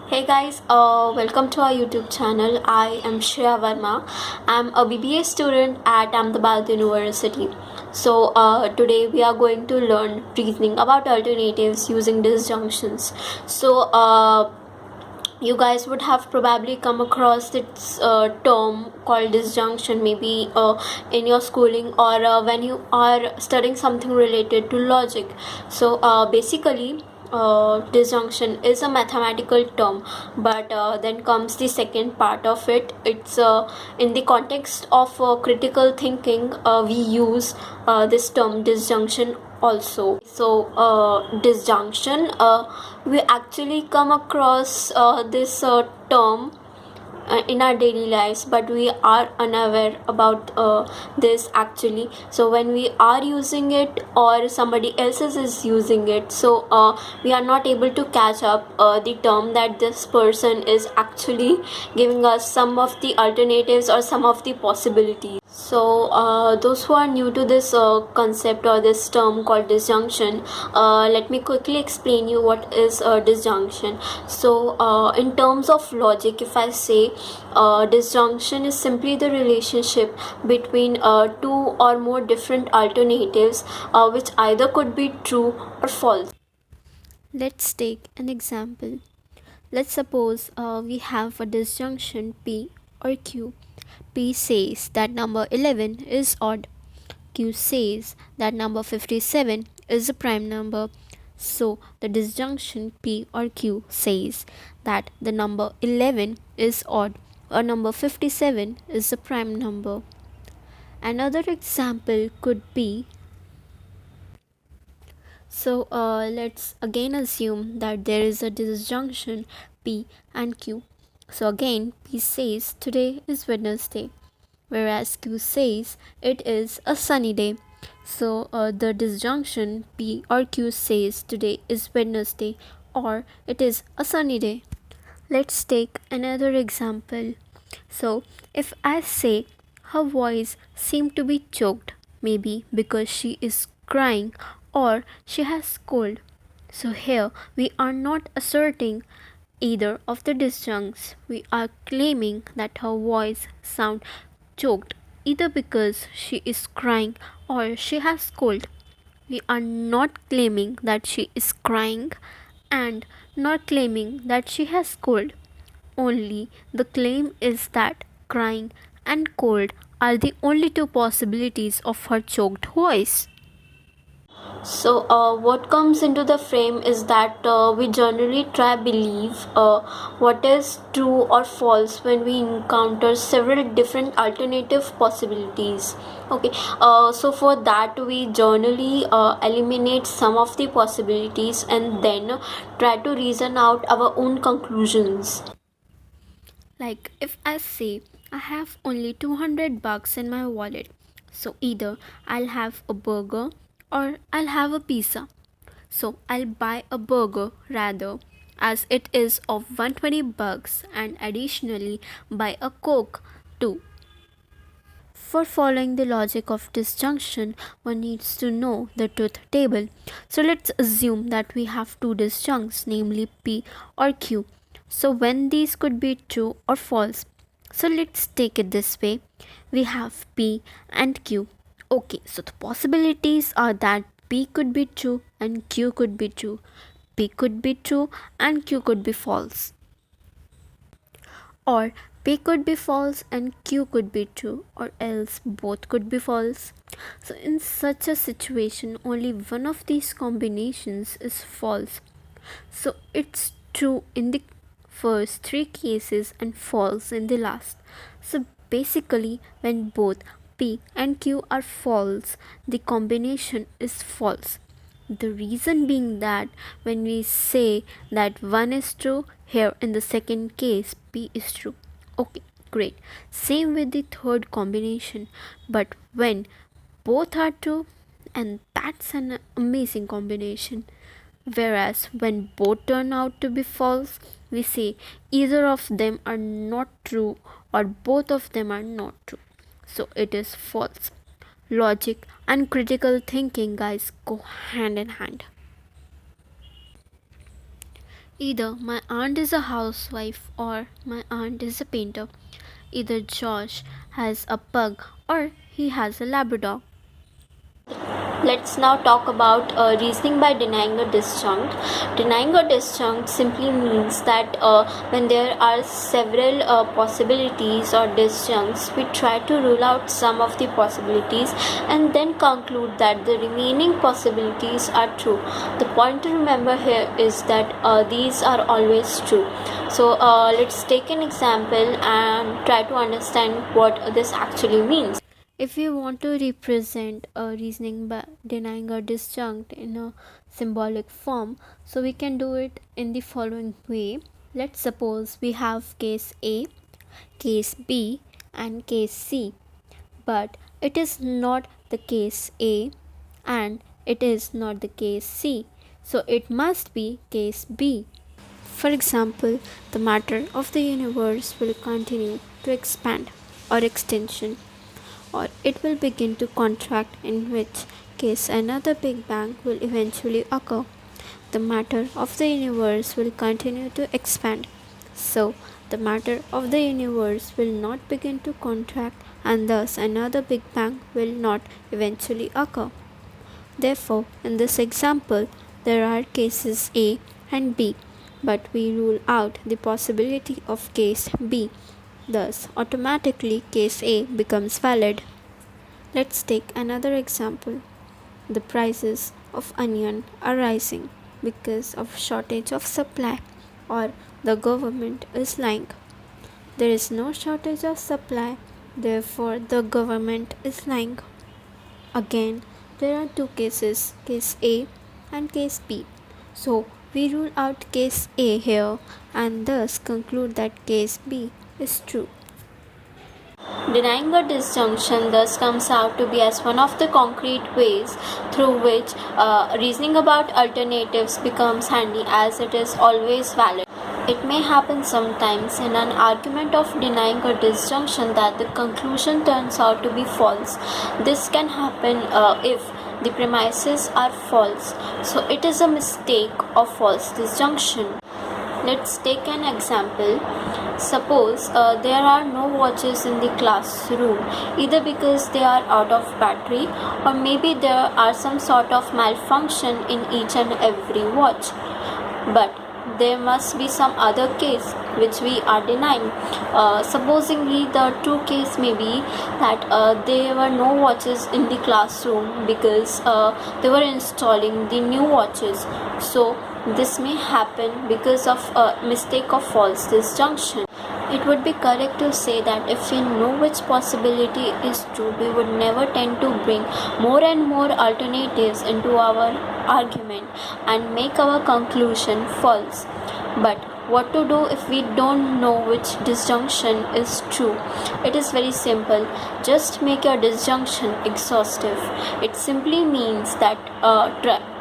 Hey guys, welcome to our YouTube channel. I am Shreya Verma. I'm a BBA student at Ahmedabad University. Today we are going to learn reasoning about alternatives using disjunctions. You guys would have probably come across this term called disjunction, maybe in your schooling or when you are studying something related to logic. Basically, disjunction is a mathematical term, but then comes the second part of it. It's in the context of critical thinking, we use this term disjunction also. Disjunction, we actually come across this term in our daily lives, but we are unaware about this actually. So when we are using it or somebody else is using it, we are not able to catch up the term that this person is actually giving us some of the alternatives or some of the possibilities. Those who are new to this concept or this term called disjunction, let me quickly explain you what is disjunction. In terms of logic, if I say disjunction is simply the relationship between two or more different alternatives which either could be true or false. Let's take an example. Let's suppose we have a disjunction P or Q. P says that number 11 is odd. Q says that number 57 is a prime number. So the disjunction P or Q says that the number 11 is odd or number 57 is a prime number. Another example could be, let's again assume that there is a disjunction P and Q. So again, P says today is Wednesday, whereas Q says it is a sunny day. The disjunction P or Q says today is Wednesday or it is a sunny day. Let's take another example. So, if I say her voice seemed to be choked, maybe because she is crying or she has cold. So, here we are not asserting either of the disjuncts. We are claiming that her voice sounds choked either because she is crying or she has cold. We are not claiming that she is crying and not claiming that she has cold. Only the claim is that crying and cold are the only two possibilities of her choked voice. What comes into the frame is that we generally try believe what is true or false when we encounter several different alternative possibilities. Okay, for that we generally eliminate some of the possibilities and then try to reason out our own conclusions. Like if I say I have only 200 bucks in my wallet, so either I'll have a burger or I'll have a pizza. So I'll buy a burger rather as it is of 120 bucks and additionally buy a Coke too. For following the logic of disjunction, one needs to know the truth table. So let's assume that we have two disjuncts, namely P or Q. So when these could be true or false. So let's take it this way. We have P and Q. Okay, so the possibilities are that P could be true and Q could be true. P could be true and Q could be false. Or P could be false and Q could be true, or else both could be false. So, in such a situation, only one of these combinations is false. So, it's true in the first three cases and false in the last. So, basically, when both P and Q are false, the combination is false. The reason being that when we say that one is true, here in the second case P is true. Okay, great. Same with the third combination, but when both are true, and that's an amazing combination. Whereas when both turn out to be false, we say either of them are not true or both of them are not true. So it is false. Logic and critical thinking, guys, go hand in hand. Either my aunt is a housewife or my aunt is a painter. Either Josh has a pug or he has a Labrador. Let's now talk about reasoning by denying a disjunct. Denying a disjunct simply means that when there are several possibilities or disjuncts, we try to rule out some of the possibilities and then conclude that the remaining possibilities are true. The point to remember here is that these are always true. So let's take an example and try to understand what this actually means. If we want to represent a reasoning by denying a disjunct in a symbolic form, so we can do it in the following way. Let's suppose we have case A, case B, and case C, but it is not the case A and it is not the case C, so it must be case B. For example, the matter of the universe will continue to expand or extension, or it will begin to contract, in which case another Big Bang will eventually occur. The matter of the universe will continue to expand, so the matter of the universe will not begin to contract, and thus another Big Bang will not eventually occur. Therefore, in this example, there are cases A and B, but we rule out the possibility of case B. Thus, automatically case A becomes valid. Let's take another example. The prices of onion are rising because of shortage of supply, or the government is lying. There is no shortage of supply, therefore the government is lying. Again, there are two cases, case A and case B. So we rule out case A here and thus conclude that case B is true. Denying a disjunction thus comes out to be as one of the concrete ways through which reasoning about alternatives becomes handy, as it is always valid. It may happen sometimes in an argument of denying a disjunction that the conclusion turns out to be false. This can happen if the premises are false, so it is a mistake of false disjunction. Let's take an example. Suppose there are no watches in the classroom, either because they are out of battery or maybe there are some sort of malfunction in each and every watch. But there must be some other case which we are denying. Supposingly the true case may be that there were no watches in the classroom because they were installing the new watches. So this may happen because of a mistake of false disjunction. It would be correct to say that if we know which possibility is true, we would never tend to bring more and more alternatives into our argument and make our conclusion false. But what to do if we don't know which disjunction is true? It is very simple. Just make your disjunction exhaustive. It simply means that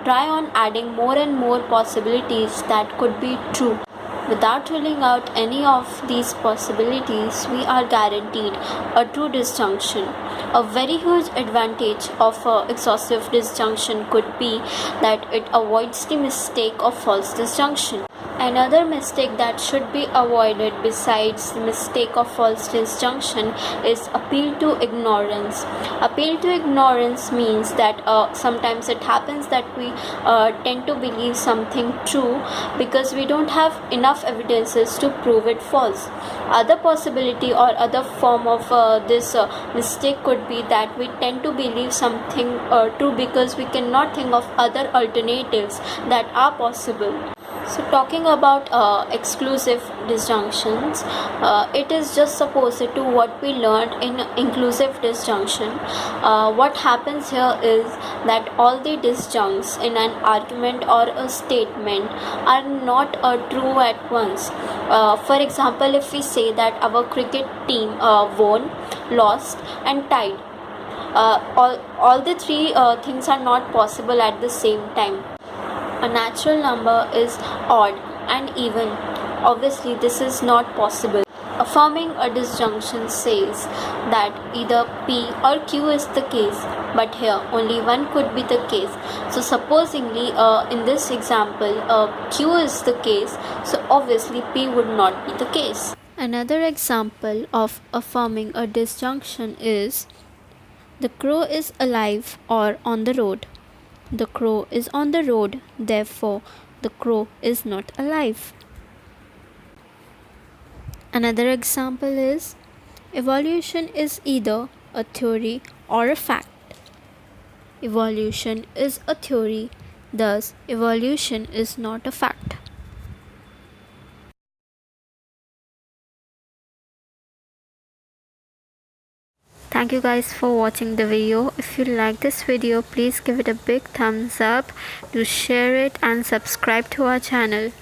try on adding more and more possibilities that could be true. Without ruling out any of these possibilities, we are guaranteed a true disjunction. A very huge advantage of exhaustive disjunction could be that it avoids the mistake of false disjunction. Another mistake that should be avoided besides the mistake of false disjunction is appeal to ignorance. Appeal to ignorance means that sometimes it happens that we tend to believe something true because we don't have enough evidences to prove it false. Other possibility or other form of this mistake could be that we tend to believe something true because we cannot think of other alternatives that are possible. So talking about exclusive disjunctions, it is just opposite to what we learned in inclusive disjunction. What happens here is that all the disjuncts in an argument or a statement are not true at once. For example, if we say that our cricket team won, lost and tied, all the three things are not possible at the same time. A natural number is odd and even. Obviously, this is not possible. affirming a disjunction says that either P or Q is the case, but here only one could be the case. So supposingly in this example Q is the case, so obviously P would not be the case. Another example of affirming a disjunction is the crow is alive or on the road. The crow is on the road, therefore the crow is not alive. Another example is evolution is either a theory or a fact. Evolution is a theory, thus evolution is not a fact. Thank you guys for watching the video. If you like this video, please give it a big thumbs up, do share it and subscribe to our channel.